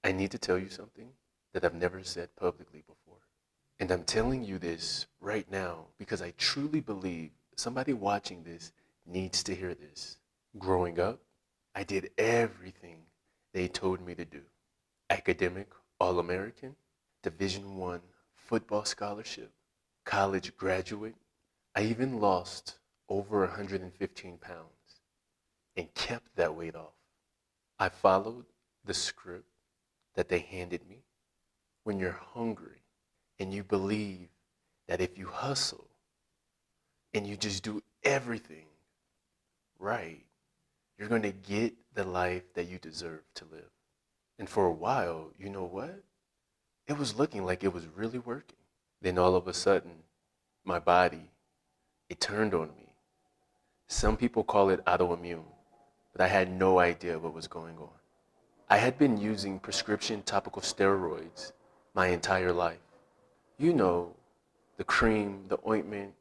I need to tell you something that I've never said publicly before. And I'm telling you this right now because I truly believe somebody watching this needs to hear this. Growing up, I did everything they told me to do. Academic All-American, Division I football scholarship, college graduate. I even lost over 115 pounds and kept that weight off. I followed the script that they handed me. When you're hungry and you believe that if you hustle and you just do everything right, you're going to get the life that you deserve to live. And for a while, you know what? It was looking like it was really working. Then all of a sudden, my body, it turned on me. Some people call it autoimmune, but I had no idea what was going on. I had been using prescription topical steroids my entire life. You know, the cream, the ointment,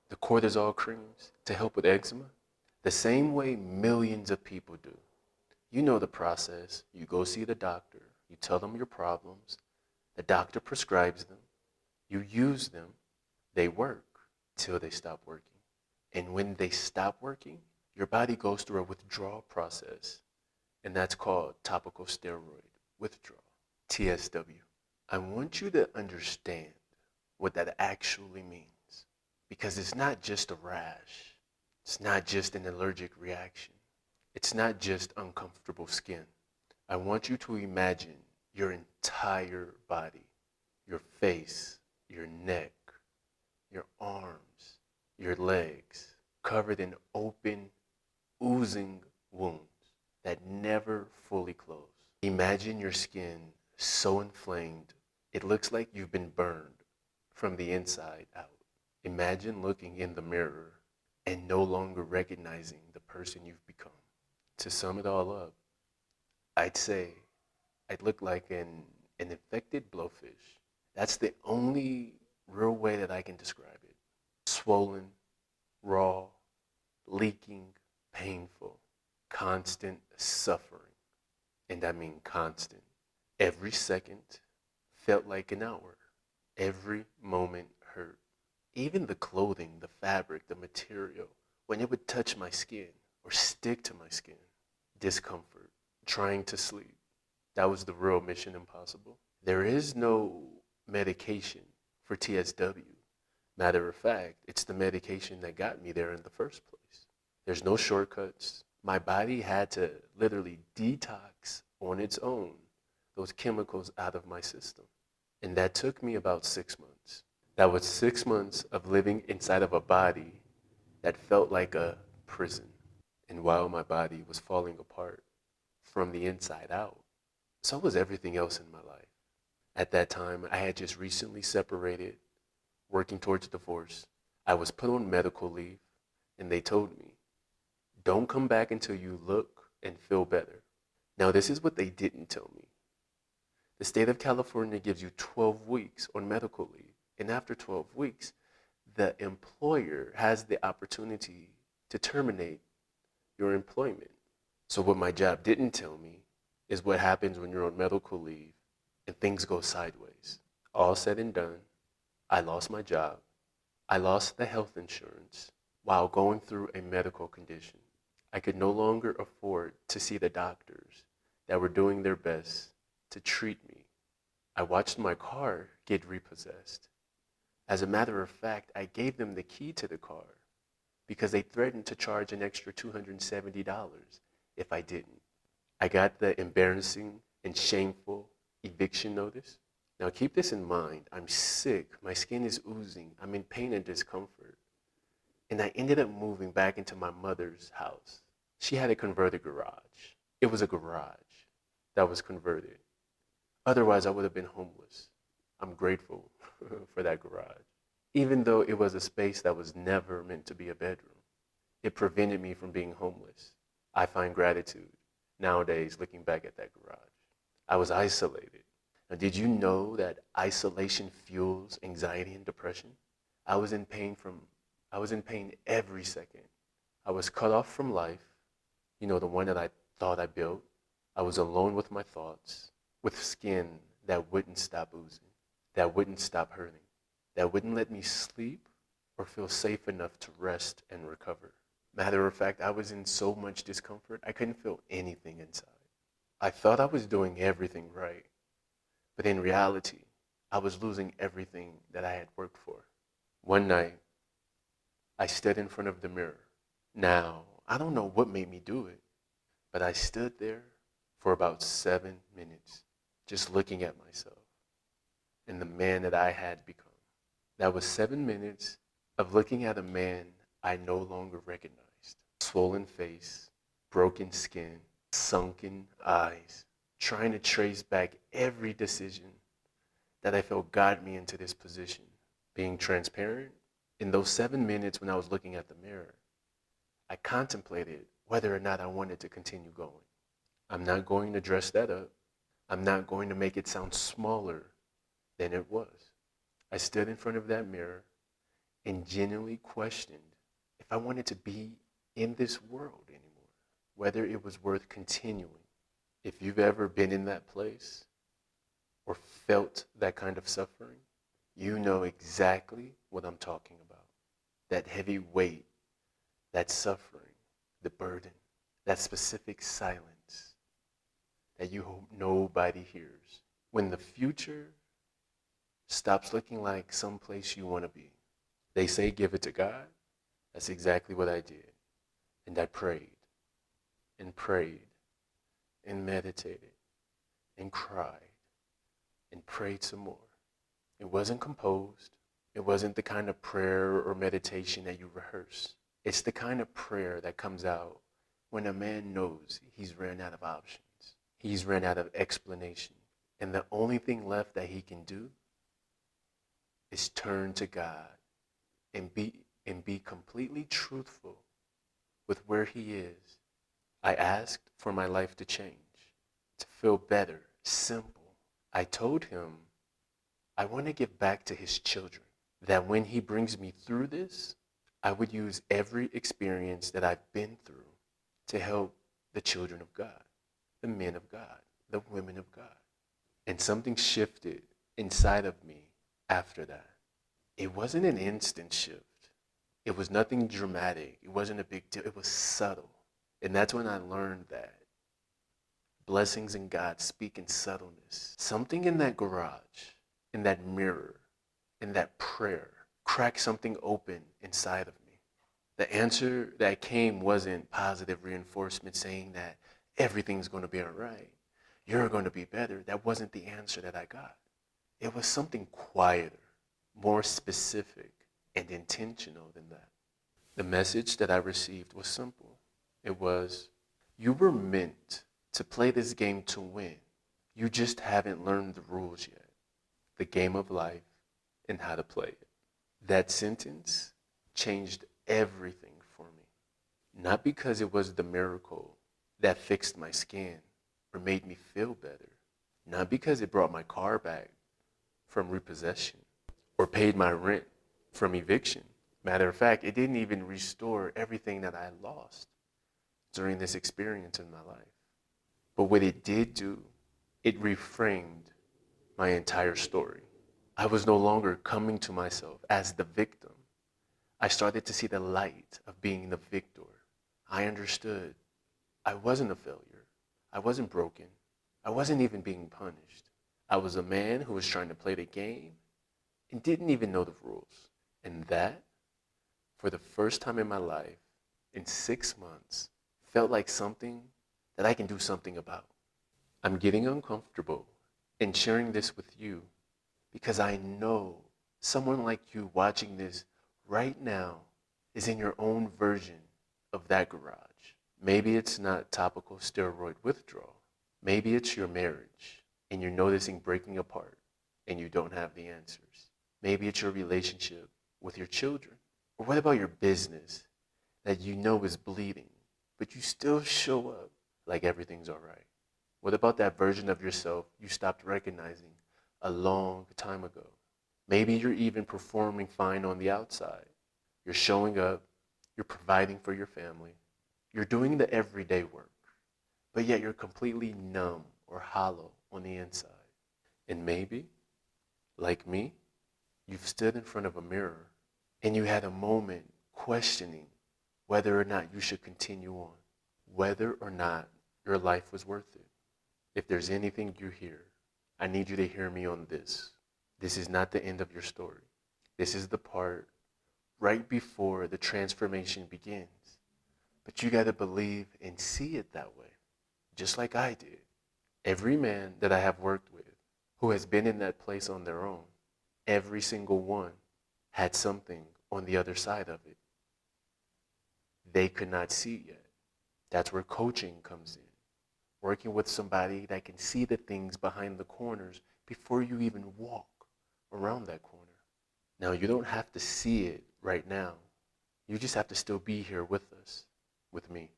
the cortisol creams to help with eczema, the same way millions of people do. You know the process. You go see the doctor, you tell them your problems, the doctor prescribes them, you use them, they work till they stop working. And when they stop working, your body goes through a withdrawal process, and that's called topical steroid withdrawal, TSW. I want you to understand what that actually means, because it's not just a rash. It's not just an allergic reaction. It's not just uncomfortable skin. I want you to imagine your entire body, your face, your neck, your arms, your legs, covered in open, oozing wounds that never fully close. Imagine your skin so inflamed, it looks like you've been burned from the inside out. Imagine looking in the mirror and no longer recognizing the person you've become. To sum it all up, I'd say I'd look like an infected blowfish. That's the only real way that I can describe it. Swollen, raw, leaking, painful, constant suffering. And I mean constant. Every second felt like an hour. Every moment hurt. Even the clothing, the fabric, the material, when it would touch my skin or stick to my skin, discomfort, trying to sleep. That was the real mission impossible. There is no medication for TSW. Matter of fact, it's the medication that got me there in the first place. There's no shortcuts. My body had to literally detox on its own those chemicals out of my system. And that took me about 6 months. That was 6 months of living inside of a body that felt like a prison. And while my body was falling apart from the inside out, so was everything else in my life. At that time, I had just recently separated, working towards divorce. I was put on medical leave, and they told me, don't come back until you look and feel better. Now, this is what they didn't tell me. The state of California gives you 12 weeks on medical leave, and after 12 weeks, the employer has the opportunity to terminate your employment. So what my job didn't tell me is what happens when you're on medical leave and things go sideways. All said and done, I lost my job. I lost the health insurance while going through a medical condition. I could no longer afford to see the doctors that were doing their best to treat me. I watched my car get repossessed. As a matter of fact, I gave them the key to the car because they threatened to charge an extra $270 if I didn't. I got the embarrassing and shameful eviction notice. Now keep this in mind. I'm sick. My skin is oozing. I'm in pain and discomfort. And I ended up moving back into my mother's house. She had a converted garage. It was a garage that was converted. Otherwise, I would have been homeless. I'm grateful for that garage. Even though it was a space that was never meant to be a bedroom, it prevented me from being homeless. I find gratitude nowadays looking back at that garage. I was isolated. Now, did you know that isolation fuels anxiety and depression? I was in pain every second. I was cut off from life, the one that I thought I built. I was alone with my thoughts, with skin that wouldn't stop oozing, that wouldn't stop hurting, that wouldn't let me sleep or feel safe enough to rest and recover. Matter of fact, I was in so much discomfort, I couldn't feel anything inside. I thought I was doing everything right, but in reality, I was losing everything that I had worked for. One night, I stood in front of the mirror. Now, I don't know what made me do it, but I stood there for about 7 minutes, just looking at myself and the man that I had become. That was 7 minutes of looking at a man I no longer recognized. Swollen face, broken skin, sunken eyes, trying to trace back every decision that I felt got me into this position. Being transparent, in those 7 minutes when I was looking at the mirror, I contemplated whether or not I wanted to continue going. I'm not going to dress that up. I'm not going to make it sound smaller than it was. I stood in front of that mirror and genuinely questioned if I wanted to be in this world anymore, whether it was worth continuing. If you've ever been in that place or felt that kind of suffering, you know exactly what I'm talking about. That heavy weight, that suffering, the burden, that specific silence that you hope nobody hears. When the future stops looking like some place you want to be. They say give it to God. That's exactly what I did. And I prayed and prayed and meditated and cried and prayed some more. It wasn't composed. It wasn't the kind of prayer or meditation that you rehearse. It's the kind of prayer that comes out when a man knows he's ran out of options. He's ran out of explanation. And the only thing left that he can do is turn to God and be completely truthful with where he is. I asked for my life to change, to feel better, simple. I told him I want to give back to his children, that when he brings me through this, I would use every experience that I've been through to help the children of God, the men of God, the women of God. And something shifted inside of me after that. It wasn't an instant shift. It was nothing dramatic. It wasn't a big deal. It was subtle. And that's when I learned that blessings in God speak in subtleness. Something in that garage, in that mirror, in that prayer, cracked something open inside of me. The answer that came wasn't positive reinforcement saying that everything's going to be all right. You're going to be better. That wasn't the answer that I got. It was something quieter, more specific and intentional than that. The message that I received was simple. It was, you were meant to play this game to win. You just haven't learned the rules yet. The game of life and how to play it. That sentence changed everything for me. Not because it was the miracle that fixed my skin or made me feel better. Not because it brought my car back from repossession or paid my rent from eviction. Matter of fact, it didn't even restore everything that I lost during this experience in my life. But what it did do, it reframed my entire story. I was no longer coming to myself as the victim. I started to see the light of being the victor. I understood I wasn't a failure. I wasn't broken. I wasn't even being punished. I was a man who was trying to play the game and didn't even know the rules. And that, for the first time in my life, in 6 months, felt like something that I can do something about. I'm getting uncomfortable in sharing this with you because I know someone like you watching this right now is in your own version of that garage. Maybe it's not topical steroid withdrawal. Maybe it's your marriage and you're noticing breaking apart and you don't have the answers. Maybe it's your relationship with your children. Or what about your business that you know is bleeding, but you still show up like everything's all right? What about that version of yourself you stopped recognizing a long time ago? Maybe you're even performing fine on the outside. You're showing up, you're providing for your family, you're doing the everyday work, but yet you're completely numb or hollow on the inside. And maybe, like me, you've stood in front of a mirror and you had a moment questioning whether or not you should continue on, whether or not your life was worth it. If there's anything you hear, I need you to hear me on this. This is not the end of your story. This is the part right before the transformation begins. But you got to believe and see it that way, just like I did. Every man that I have worked with who has been in that place on their own, every single one had something on the other side of it. They could not see yet. That's where coaching comes in. Working with somebody that can see the things behind the corners before you even walk around that corner. Now, you don't have to see it right now. You just have to still be here with us, with me.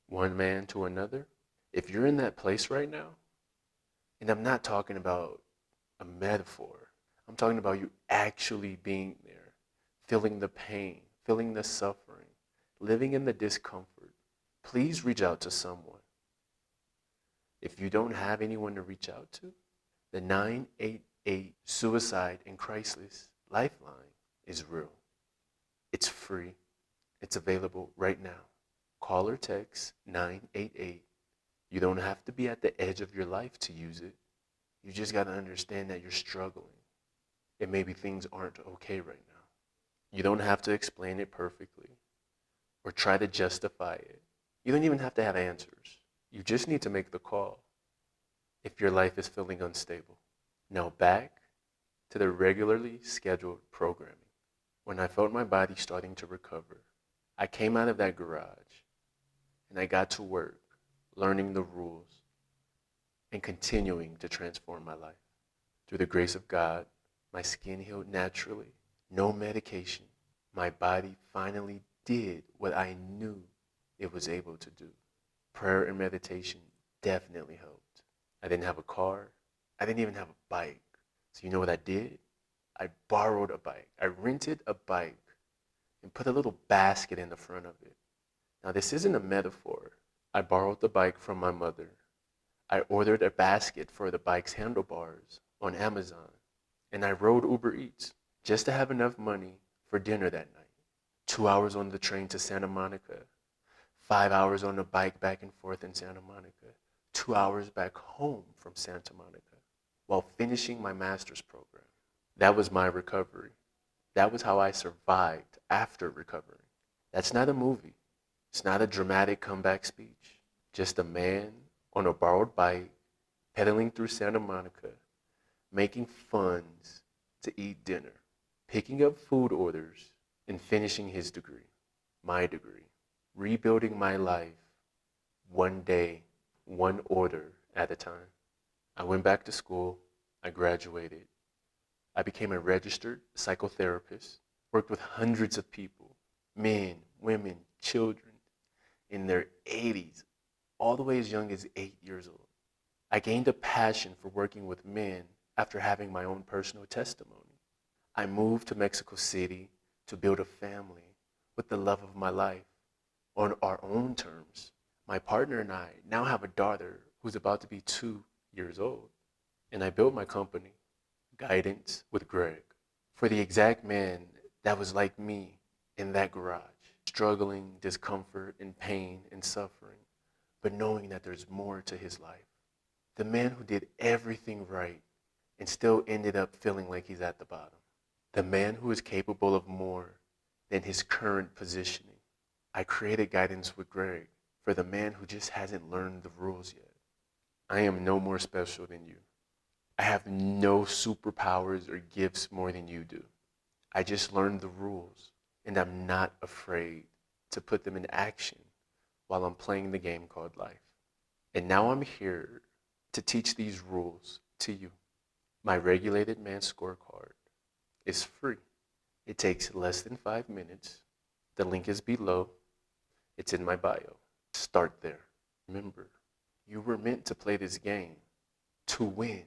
One man to another. If you're in that place right now, and I'm not talking about a metaphor, I'm talking about you actually being there, feeling the pain, feeling the suffering, living in the discomfort, please reach out to someone. If you don't have anyone to reach out to, the 988 Suicide and Crisis Lifeline is real. It's free. It's available right now. Call or text 988. You don't have to be at the edge of your life to use it. You just got to understand that you're struggling. And maybe things aren't okay right now. You don't have to explain it perfectly or try to justify it. You don't even have to have answers. You just need to make the call if your life is feeling unstable. Now back to the regularly scheduled programming. When I felt my body starting to recover, I came out of that garage and I got to work learning the rules and continuing to transform my life. Through the grace of God, my skin healed naturally, no medication. My body finally did what I knew it was able to do. Prayer and meditation definitely helped. I didn't have a car. I didn't even have a bike. So you know what I did? I borrowed a bike. I rented a bike and put a little basket in the front of it. Now this isn't a metaphor. I borrowed the bike from my mother. I ordered a basket for the bike's handlebars on Amazon. And I rode Uber Eats just to have enough money for dinner that night. 2 hours on the train to Santa Monica. 5 hours on the bike back and forth in Santa Monica. 2 hours back home from Santa Monica while finishing my master's program. That was my recovery. That was how I survived after recovering. That's not a movie. It's not a dramatic comeback speech. Just a man on a borrowed bike, pedaling through Santa Monica, making funds to eat dinner, picking up food orders, and finishing his degree, my degree, rebuilding my life one day, one order at a time. I went back to school. I graduated. I became a registered psychotherapist, worked with hundreds of people, men, women, children, in their 80s, all the way as young as 8 years old. I gained a passion for working with men after having my own personal testimony. I moved to Mexico City to build a family with the love of my life on our own terms. My partner and I now have a daughter who's about to be 2 years old. And I built my company, GuidanceWithGregg, for the exact man that was like me in that garage, struggling, discomfort, and pain and suffering, but knowing that there's more to his life. The man who did everything right and still ended up feeling like he's at the bottom. The man who is capable of more than his current positioning. I created Guidance with Greg for the man who just hasn't learned the rules yet. I am no more special than you. I have no superpowers or gifts more than you do. I just learned the rules, and I'm not afraid to put them in action while I'm playing the game called life. And now I'm here to teach these rules to you. My Regulated Man Scorecard is free. It takes less than 5 minutes. The link is below. It's in my bio. Start there. Remember, you were meant to play this game to win.